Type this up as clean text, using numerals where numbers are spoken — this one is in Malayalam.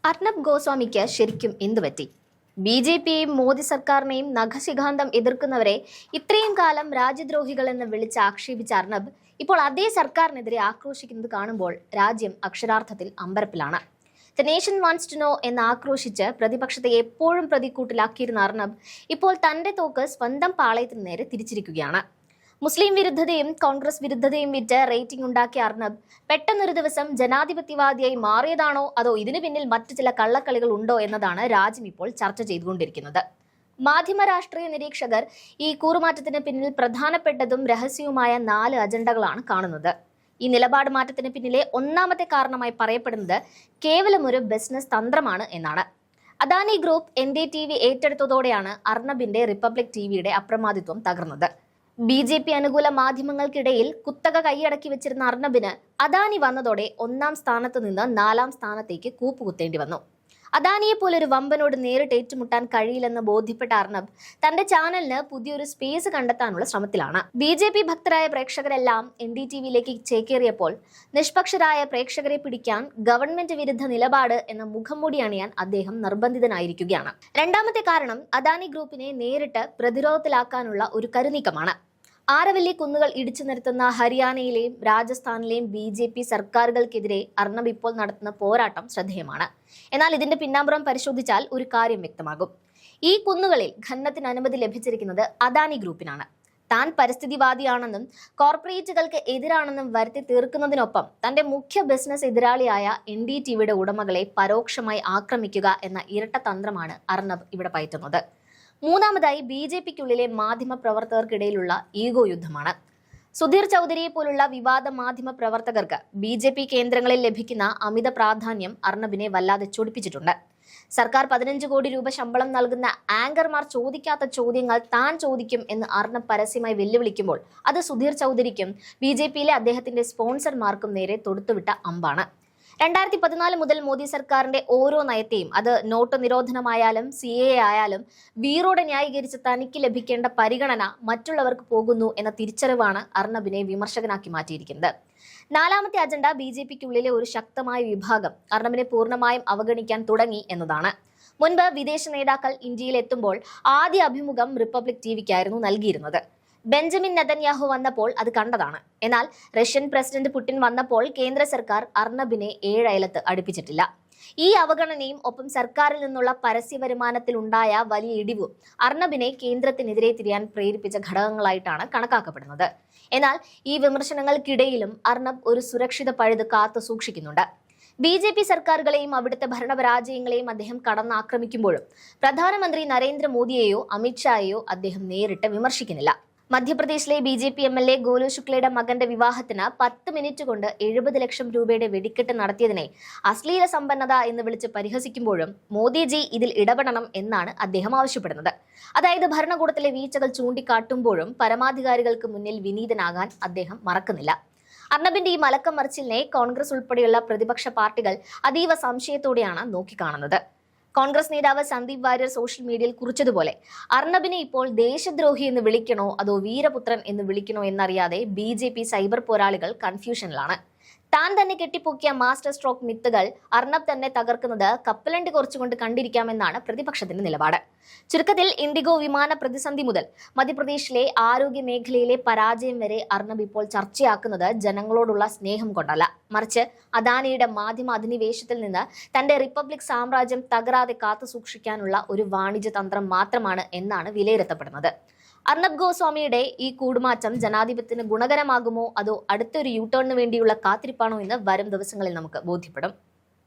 അർണബ് ഗോസ്വാമിക്ക് ശരിക്കും എന്തുപറ്റി? ബി.ജെ.പിയെയും മോദി സർക്കാരിനെയും നഖശിഖാന്തം എതിർക്കുന്നവരെ ഇത്രയും കാലം രാജ്യദ്രോഹികളെന്ന് വിളിച്ച് ആക്ഷേപിച്ച അർണബ് ഇപ്പോൾ അതേ സർക്കാരിനെതിരെ ആക്രോശിക്കുന്നത് കാണുമ്പോൾ രാജ്യം അക്ഷരാർത്ഥത്തിൽ അമ്പരപ്പിലാണ്. The nation wants to know എന്ന് ആക്രോശിച്ച് പ്രതിപക്ഷത്തെ എപ്പോഴും പ്രതിക്കൂട്ടിലാക്കിയിരുന്ന അർണബ് ഇപ്പോൾ തന്റെ തോക്ക് സ്വന്തം പാളയത്തിന് നേരെ തിരിച്ചിരിക്കുകയാണ്. മുസ്ലിം വിരുദ്ധതയും കോൺഗ്രസ് വിരുദ്ധതയും വിറ്റ് റേറ്റിംഗ് ഉണ്ടാക്കിയ അർണബ് പെട്ടെന്നൊരു ദിവസം ജനാധിപത്യവാദിയായി മാറിയതാണോ അതോ ഇതിനു പിന്നിൽ മറ്റു ചില കള്ളക്കളികൾ ഉണ്ടോ എന്നതാണ് രാജ്യം ഇപ്പോൾ ചർച്ച ചെയ്തുകൊണ്ടിരിക്കുന്നത്. മാധ്യമ രാഷ്ട്രീയ നിരീക്ഷകർ ഈ കൂറുമാറ്റത്തിന് പിന്നിൽ പ്രധാനപ്പെട്ടതും രഹസ്യവുമായ 4 അജണ്ടകളാണ് കാണുന്നത്. ഈ നിലപാട് മാറ്റത്തിന് പിന്നിലെ ഒന്നാമത്തെ കാരണമായി പറയപ്പെടുന്നത് കേവലം ഒരു ബിസിനസ് തന്ത്രമാണ് എന്നാണ്. അദാനി ഗ്രൂപ്പ് NDTV ഏറ്റെടുത്തതോടെയാണ് അർണബിന്റെ റിപ്പബ്ലിക് ടിവിയുടെ അപ്രമാദിത്വം തകർന്നത്. ബി.ജെ.പി അനുകൂല മാധ്യമങ്ങൾക്കിടയിൽ കുത്തക കൈയടക്കി വെച്ചിരുന്ന അർണബിന് അദാനി വന്നതോടെ 1ാം സ്ഥാനത്ത് നിന്ന് 4ാം സ്ഥാനത്തേക്ക് കൂപ്പുകുത്തേണ്ടി വന്നു. അദാനിയെ പോലൊരു വമ്പനോട് നേരിട്ട് ഏറ്റുമുട്ടാൻ കഴിയില്ലെന്ന് ബോധ്യപ്പെട്ട അർണബ് തന്റെ ചാനലിന് പുതിയൊരു സ്പേസ് കണ്ടെത്താനുള്ള ശ്രമത്തിലാണ്. ബി.ജെ.പി ഭക്തരായ പ്രേക്ഷകരെല്ലാം NDTVയിലേക്ക് ചേക്കേറിയപ്പോൾ നിഷ്പക്ഷരായ പ്രേക്ഷകരെ പിടിക്കാൻ ഗവൺമെന്റ് വിരുദ്ധ നിലപാട് എന്ന മുഖംമൂടി അണിയാൻ അദ്ദേഹം നിർബന്ധിതനായിരിക്കുകയാണ്. രണ്ടാമത്തെ കാരണം അദാനി ഗ്രൂപ്പിനെ നേരിട്ട് പ്രതിരോധത്തിലാക്കാനുള്ള ഒരു കരുനീക്കമാണ്. ആരവല്ലി കുന്നുകൾ ഇടിച്ചു നിരത്തുന്ന ഹരിയാനയിലെയും രാജസ്ഥാനിലെയും ബി.ജെ.പി സർക്കാരുകൾക്കെതിരെ അർണബ് ഇപ്പോൾ നടത്തുന്ന പോരാട്ടം ശ്രദ്ധേയമാണ്. എന്നാൽ ഇതിന്റെ പിന്നാമ്പുറം പരിശോധിച്ചാൽ ഒരു കാര്യം വ്യക്തമാകും. ഈ കുന്നുകളിൽ ഖനനത്തിന് അനുമതി ലഭിച്ചിരിക്കുന്നത് അദാനി ഗ്രൂപ്പിനാണ്. താൻ പരിസ്ഥിതിവാദിയാണെന്നും കോർപ്പറേറ്റുകൾക്ക് എതിരാണെന്നും വരുത്തി തീർക്കുന്നതിനൊപ്പം തന്റെ മുഖ്യ ബിസിനസ് എതിരാളിയായ NDTVയുടെ ഉടമകളെ പരോക്ഷമായി ആക്രമിക്കുക എന്ന ഇരട്ട തന്ത്രമാണ് അർണബ് ഇവിടെ പയറ്റുന്നത്. മൂന്നാമതായി ബി.ജെ.പിക്കുള്ളിലെ മാധ്യമ പ്രവർത്തകർക്കിടയിലുള്ള ഈഗോ യുദ്ധമാണ്. സുധീർ ചൗധരിയെ പോലുള്ള വിവാദ മാധ്യമ പ്രവർത്തകർക്ക് ബി.ജെ.പി കേന്ദ്രങ്ങളിൽ ലഭിക്കുന്ന അമിത പ്രാധാന്യം അർണബിനെ വല്ലാതെ ചൊടിപ്പിച്ചിട്ടുണ്ട്. സർക്കാർ 15 കോടി രൂപ ശമ്പളം നൽകുന്ന ആങ്കർമാർ ചോദിക്കാത്ത ചോദ്യങ്ങൾ താൻ ചോദിക്കും എന്ന് അർണബ് പരസ്യമായി വെല്ലുവിളിക്കുമ്പോൾ അത് സുധീർ ചൗധരിക്കും ബി.ജെ.പിയിലെ അദ്ദേഹത്തിന്റെ സ്പോൺസർമാർക്കും നേരെ തൊടുത്തുവിട്ട അമ്പാണ്. 2014 മുതൽ മോദി സർക്കാരിന്റെ ഓരോ നയത്തെയും, അത് നോട്ട് നിരോധനമായാലും CAA ആയാലും, വീറോടെ ന്യായീകരിച്ച് തനിക്ക് ലഭിക്കേണ്ട പരിഗണന മറ്റുള്ളവർക്ക് പോകുന്നു എന്ന തിരിച്ചറിവാണ് അർണബിനെ വിമർശകനാക്കി മാറ്റിയിരിക്കുന്നത്. 4ാമത്തെ അജണ്ട ബി.ജെ.പിക്കുള്ളിലെ ഒരു ശക്തമായ വിഭാഗം അർണബിനെ പൂർണ്ണമായും അവഗണിക്കാൻ തുടങ്ങി എന്നതാണ്. മുൻപ് വിദേശ നേതാക്കൾ ഇന്ത്യയിൽ എത്തുമ്പോൾ ആദ്യ അഭിമുഖം റിപ്പബ്ലിക് ടിവിക്കായിരുന്നു നൽകിയിരുന്നത്. ബെഞ്ചമിൻ നെതന്യാഹു വന്നപ്പോൾ അത് കണ്ടതാണ്. എന്നാൽ റഷ്യൻ പ്രസിഡന്റ് പുടിൻ വന്നപ്പോൾ കേന്ദ്ര സർക്കാർ അർണബിനെ 7 അയലത്ത് അടുപ്പിച്ചിട്ടില്ല. ഈ അവഗണനയും ഒപ്പം സർക്കാരിൽ നിന്നുള്ള പരസ്യ വരുമാനത്തിൽ ഉണ്ടായ വലിയ ഇടിവും അർണബിനെ കേന്ദ്രത്തിനെതിരെ തിരിയാൻ പ്രേരിപ്പിച്ച ഘടകങ്ങളായിട്ടാണ് കണക്കാക്കപ്പെടുന്നത്. എന്നാൽ ഈ വിമർശനങ്ങൾക്കിടയിലും അർണബ് ഒരു സുരക്ഷിത പഴുത് കാത്തു സൂക്ഷിക്കുന്നുണ്ട്. ബി.ജെ.പി സർക്കാരുകളെയും അവിടുത്തെ ഭരണപരാജയങ്ങളെയും അദ്ദേഹം കടന്നാക്രമിക്കുമ്പോഴും പ്രധാനമന്ത്രി നരേന്ദ്രമോദിയെയോ അമിത്ഷായെയോ അദ്ദേഹം നേരിട്ട് വിമർശിക്കുന്നില്ല. മധ്യപ്രദേശിലെ ബി.ജെ.പി MLA ഗോലു ശുക്ലയുടെ മകന്റെ വിവാഹത്തിന് 10 മിനിറ്റ് കൊണ്ട് 70 ലക്ഷം രൂപയുടെ വെടിക്കെട്ട് നടത്തിയതിനെ അശ്ലീല സമ്പന്നത എന്ന് വിളിച്ച് പരിഹസിക്കുമ്പോഴും മോദിജി ഇതിൽ ഇടപെടണം എന്നാണ് അദ്ദേഹം ആവശ്യപ്പെടുന്നത്. അതായത് ഭരണകൂടത്തിലെ വീഴ്ചകൾ ചൂണ്ടിക്കാട്ടുമ്പോഴും പരമാധികാരികൾക്ക് മുന്നിൽ വിനീതനാകാൻ അദ്ദേഹം മറക്കുന്നില്ല. അർണബിന്റെ ഈ മലക്കം മറിച്ചിലിനെ കോൺഗ്രസ് ഉൾപ്പെടെയുള്ള പ്രതിപക്ഷ പാർട്ടികൾ അതീവ സംശയത്തോടെയാണ് നോക്കിക്കാണുന്നത്. കോൺഗ്രസ് നേതാവ് സന്ദീപ് വാര്യർ സോഷ്യൽ മീഡിയയിൽ കുറിച്ചതുപോലെ അർണബിനെ ഇപ്പോൾ ദേശദ്രോഹി എന്ന് വിളിക്കണോ അതോ വീരപുത്രൻ എന്ന് വിളിക്കണോ എന്നറിയാതെ ബി.ജെ.പി സൈബർ പോരാളികൾ കൺഫ്യൂഷനിലാണ്. താൻ തന്നെ കെട്ടിപ്പൊക്കിയ മാസ്റ്റർ സ്ട്രോക്ക് മിത്തുകൾ അർണബ് തന്നെ തകർക്കുന്നത് കപ്പലണ്ടി കുറച്ചുകൊണ്ട് കണ്ടിരിക്കാമെന്നാണ് പ്രതിപക്ഷത്തിന്റെ നിലപാട്. ചുരുക്കത്തിൽ ഇൻഡിഗോ വിമാന പ്രതിസന്ധി മുതൽ മധ്യപ്രദേശിലെ ആരോഗ്യ മേഖലയിലെ പരാജയം വരെ അർണബ് ഇപ്പോൾ ചർച്ചയാക്കുന്നത് ജനങ്ങളോടുള്ള സ്നേഹം കൊണ്ടല്ല, മറിച്ച് അദാനിയുടെ മാധ്യമ അധിനിവേശത്തിൽ നിന്ന് തന്റെ റിപ്പബ്ലിക് സാമ്രാജ്യം തകരാതെ കാത്തു സൂക്ഷിക്കാനുള്ള ഒരു വാണിജ്യ തന്ത്രം മാത്രമാണ് എന്നാണ് വിലയിരുത്തപ്പെടുന്നത്. അർണബ് ഗോസ്വാമിയുടെ ഈ കൂടുമാറ്റം ജനാധിപത്യത്തിന് ഗുണകരമാകുമോ അതോ അടുത്തൊരു യൂടേണിന് വേണ്ടിയുള്ള കാത്തിരിപ്പാണോ എന്ന് വരും ദിവസങ്ങളിൽ നമുക്ക് ബോധ്യപ്പെടും.